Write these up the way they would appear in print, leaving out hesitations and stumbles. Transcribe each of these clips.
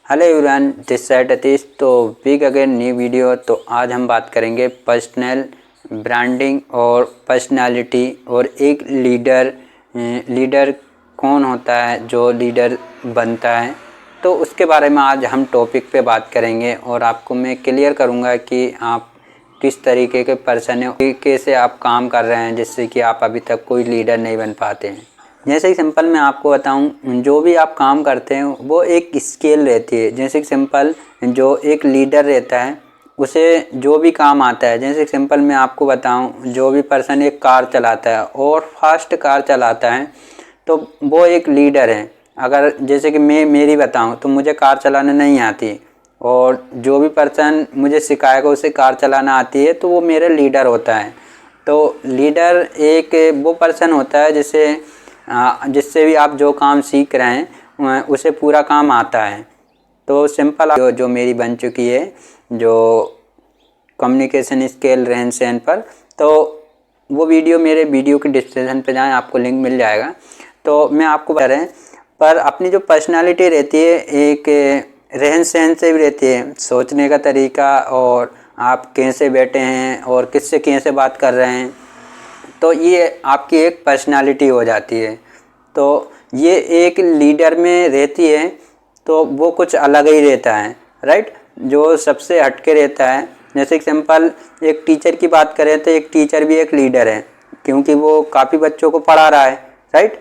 Hello everyone, this side Atish. तो big again new video. तो आज हम बात करेंगे पर्सनल ब्रांडिंग और पर्सनालिटी और एक लीडर कौन होता है जो लीडर बनता है। तो उसके बारे में आज हम टॉपिक पे बात करेंगे और आपको मैं क्लियर करूँगा कि आप किस तरीके के पर्सन है, तरीके से आप काम कर रहे हैं जिससे कि आप अभी तक कोई लीडर नहीं बन पाते हैं। जैसे कि सिंपल मैं आपको बताऊं, जो भी आप काम करते हैं वो एक स्केल रहती है। जैसे कि सिंपल जो एक लीडर रहता है उसे जो भी काम आता है, जैसे कि सिंपल मैं आपको बताऊं, जो भी पर्सन एक कार चलाता है और फास्ट कार चलाता है तो वो एक लीडर है। अगर जैसे कि मैं मेरी बताऊं तो मुझे कार चलाना नहीं आती और जो भी पर्सन मुझे सिखाएगा उसे कार चलाना आती है तो वो मेरा लीडर होता है। तो लीडर एक वो पर्सन होता है जिससे भी आप जो काम सीख रहे हैं उसे पूरा काम आता है। तो सिंपल जो मेरी बन चुकी है, जो कम्युनिकेशन स्किल रहन सहन पर, तो वो वीडियो मेरे वीडियो के डिस्क्रिप्शन पे जाएं, आपको लिंक मिल जाएगा। तो मैं आपको बता रहे हैं, पर अपनी जो पर्सनालिटी रहती है एक रहन सहन से भी रहती है, सोचने का तरीका और आप कैसे बैठे हैं और किससे कैसे बात कर रहे हैं, तो ये आपकी एक पर्सनालिटी हो जाती है। तो ये एक लीडर में रहती है तो वो कुछ अलग ही रहता है, राइट, जो सबसे हटके रहता है। जैसे कि सिंपल एक टीचर की बात करें तो एक टीचर भी एक लीडर है, क्योंकि वो काफ़ी बच्चों को पढ़ा रहा है, राइट,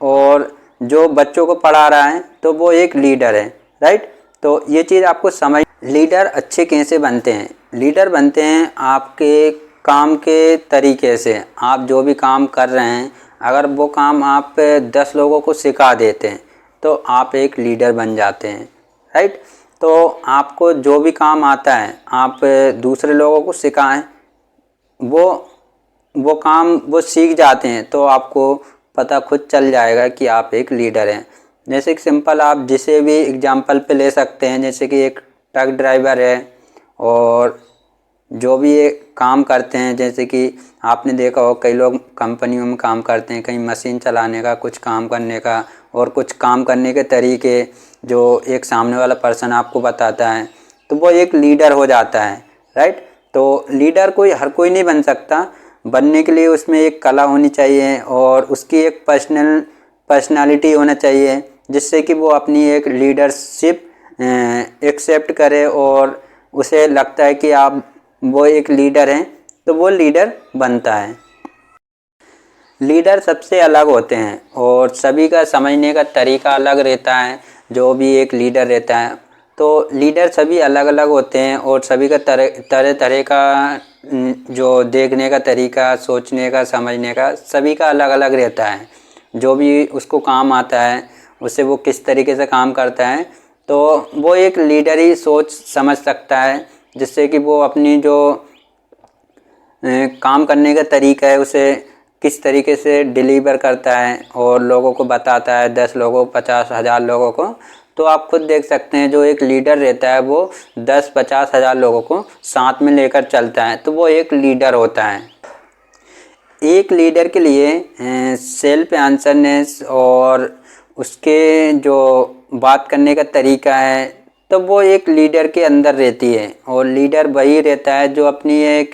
और जो बच्चों को पढ़ा रहा है तो वो एक लीडर है, राइट। तो ये चीज़ आपको समझ, लीडर अच्छे कैसे बनते हैं। लीडर बनते हैं आपके काम के तरीके से। आप जो भी काम कर रहे हैं, अगर वो काम आप 10 लोगों को सिखा देते हैं तो आप एक लीडर बन जाते हैं, राइट। तो आपको जो भी काम आता है आप दूसरे लोगों को सिखाएं, वो काम वो सीख जाते हैं तो आपको पता खुद चल जाएगा कि आप एक लीडर हैं। जैसे कि सिंपल आप जिसे भी एग्जांपल पे ले सकते हैं, जैसे कि एक ट्रक ड्राइवर है और जो भी ये काम करते हैं, जैसे कि आपने देखा हो कई लोग कंपनियों में काम करते हैं, कहीं मशीन चलाने का, कुछ काम करने का, और कुछ काम करने के तरीके जो एक सामने वाला पर्सन आपको बताता है तो वो एक लीडर हो जाता है, राइट। तो लीडर हर कोई नहीं बन सकता। बनने के लिए उसमें एक कला होनी चाहिए और उसकी एक पर्सनालिटी होना चाहिए जिससे कि वो अपनी एक लीडरशिप एक्सेप्ट करे और उसे लगता है कि आप वो एक लीडर हैं तो वो लीडर बनता है। लीडर सबसे अलग होते हैं और सभी का समझने का तरीका अलग रहता है। जो भी एक लीडर रहता है तो लीडर सभी अलग अलग होते हैं और सभी का तरह तरह का जो देखने का तरीका, सोचने का, समझने का, सभी का अलग अलग रहता है। जो भी उसको काम आता है उससे वो किस तरीके से काम करता है तो वो एक लीडर ही सोच समझ सकता है, जिससे कि वो अपनी जो काम करने का तरीका है उसे किस तरीके से डिलीवर करता है और लोगों को बताता है, 10 लोगों, 50,000 लोगों को। तो आप खुद देख सकते हैं जो एक लीडर रहता है वो 10-50,000 लोगों को साथ में लेकर चलता है तो वो एक लीडर होता है। एक लीडर के लिए सेल्फ आंसरनेस और उसके जो बात करने का तरीका है तो वो एक लीडर के अंदर रहती है। और लीडर वही रहता है जो अपनी एक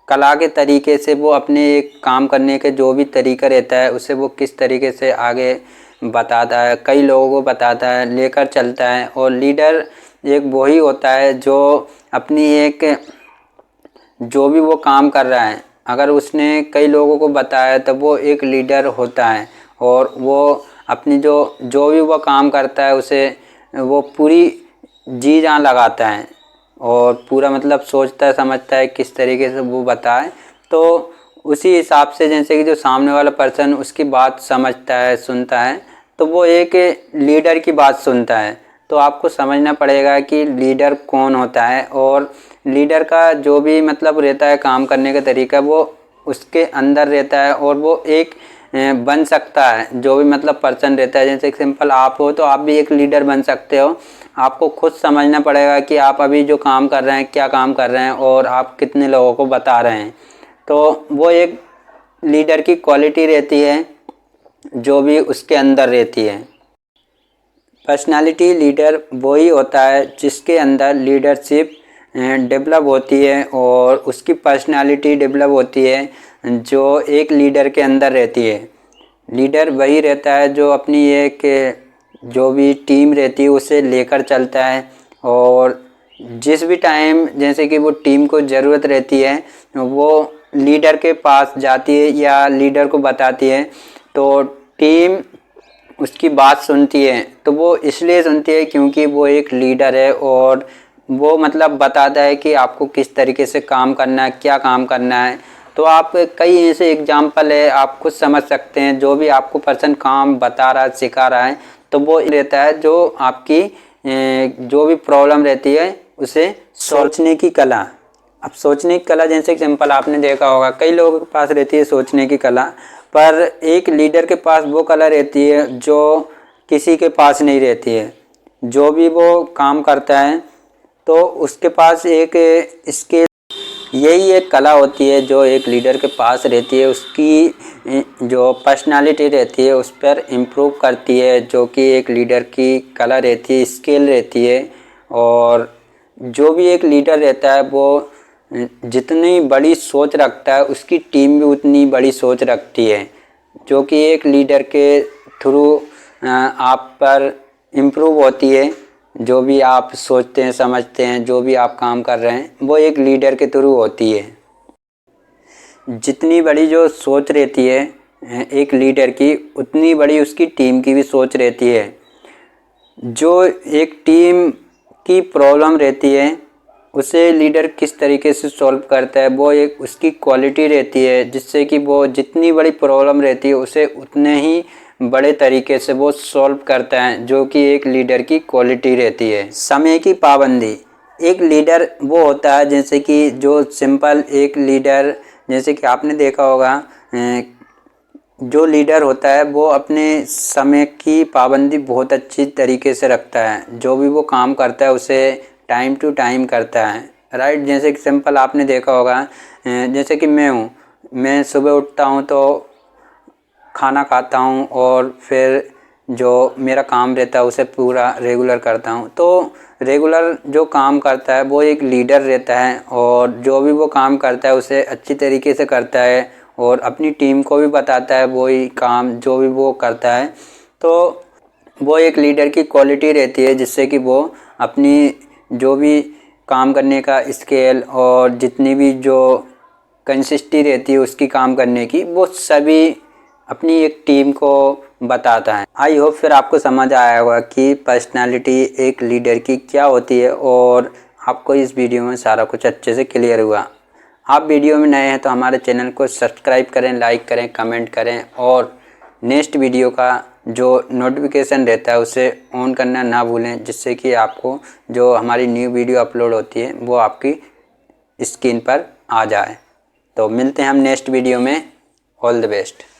कला के तरीके से वो अपने एक काम करने के जो भी तरीका रहता है उसे वो किस तरीके से आगे बताता है, कई लोगों को बताता है, लेकर चलता है। और लीडर एक वही होता है जो अपनी एक जो भी वो काम कर रहा है अगर उसने कई लोगों को बताया तो वो एक लीडर होता है। और वो अपनी जो भी वो काम करता है उसे वो पूरी जी जान लगाता है और पूरा मतलब सोचता है, समझता है किस तरीके से वो बताए। तो उसी हिसाब से जैसे कि जो सामने वाला पर्सन उसकी बात समझता है, सुनता है, तो वो एक लीडर की बात सुनता है। तो आपको समझना पड़ेगा कि लीडर कौन होता है और लीडर का जो भी मतलब रहता है काम करने का तरीका वो उसके अंदर रहता है और वो एक बन सकता है। जो भी मतलब पर्सन रहता है, जैसे सिंपल आप हो तो आप भी एक लीडर बन सकते हो। आपको खुद समझना पड़ेगा कि आप अभी जो काम कर रहे हैं क्या काम कर रहे हैं और आप कितने लोगों को बता रहे हैं। तो वो एक लीडर की क्वालिटी रहती है जो भी उसके अंदर रहती है। पर्सनालिटी लीडर वही होता है जिसके अंदर लीडरशिप डेवलप होती है और उसकी पर्सनालिटी डेवलप होती है जो एक लीडर के अंदर रहती है। लीडर वही रहता है जो अपनी एक जो भी टीम रहती है उसे लेकर चलता है और जिस भी टाइम जैसे कि वो टीम को ज़रूरत रहती है वो लीडर के पास जाती है या लीडर को बताती है, तो टीम उसकी बात सुनती है। तो वो इसलिए सुनती है क्योंकि वो एक लीडर है और वो मतलब बताता है कि आपको किस तरीके से काम करना है, क्या काम करना है। तो आप कई ऐसे एग्जाम्पल है आप खुद समझ सकते हैं, जो भी आपको पर्सन काम बता रहा है, सिखा रहा है, तो वो रहता है जो आपकी जो भी प्रॉब्लम रहती है उसे सोचने की कला। अब सोचने की कला जैसे एग्जाम्पल आपने देखा होगा, कई लोगों के पास रहती है सोचने की कला, पर एक लीडर के पास वो कला रहती है जो किसी के पास नहीं रहती है। जो भी वो काम करता है तो उसके पास एक स्किल, यही एक कला होती है जो एक लीडर के पास रहती है। उसकी जो पर्सनालिटी रहती है उस पर इम्प्रूव करती है, जो कि एक लीडर की कला रहती है, स्किल रहती है। और जो भी एक लीडर रहता है वो जितनी बड़ी सोच रखता है उसकी टीम भी उतनी बड़ी सोच रखती है, जो कि एक लीडर के थ्रू आप पर इम्प्रूव होती है। जो भी आप सोचते हैं, समझते हैं, जो भी आप काम कर रहे हैं वो एक लीडर के थ्रू होती है। जितनी बड़ी जो सोच रहती है एक लीडर की, उतनी बड़ी उसकी टीम की भी सोच रहती है। जो एक टीम की प्रॉब्लम रहती है उसे लीडर किस तरीके से सॉल्व करता है, वो एक उसकी क्वालिटी रहती है, जिससे कि वो जितनी बड़ी प्रॉब्लम रहती है उसे उतने ही बड़े तरीके से वो सॉल्व करता है, जो कि एक लीडर की क्वालिटी रहती है। समय की पाबंदी, एक लीडर वो होता है जैसे कि जो सिंपल एक लीडर, जैसे कि आपने देखा होगा जो लीडर होता है वो अपने समय की पाबंदी बहुत अच्छी तरीके से रखता है। जो भी वो काम करता है उसे टाइम टू टाइम करता है, राइट। जैसे एग्जाम्पल आपने देखा होगा, जैसे कि मैं सुबह उठता हूँ तो खाना खाता हूँ और फिर जो मेरा काम रहता है उसे पूरा रेगुलर करता हूँ। तो रेगुलर जो काम करता है वो एक लीडर रहता है और जो भी वो काम करता है उसे अच्छी तरीके से करता है और अपनी टीम को भी बताता है वही काम जो भी वो करता है। तो वो एक लीडर की क्वालिटी रहती है, जिससे कि वो अपनी जो भी काम करने का स्केल और जितनी भी जो कंसिस्टेंसी रहती है उसकी काम करने की, वो सभी अपनी एक टीम को बताता है। आई होप फिर आपको समझ आया होगा कि पर्सनालिटी एक लीडर की क्या होती है और आपको इस वीडियो में सारा कुछ अच्छे से क्लियर हुआ। आप वीडियो में नए हैं तो हमारे चैनल को सब्सक्राइब करें, लाइक करें, कमेंट करें और नेक्स्ट वीडियो का जो नोटिफिकेशन रहता है उसे ऑन करना ना भूलें, जिससे कि आपको जो हमारी न्यू वीडियो अपलोड होती है वो आपकी स्क्रीन पर आ जाए। तो मिलते हैं हम नेक्स्ट वीडियो में। All the best.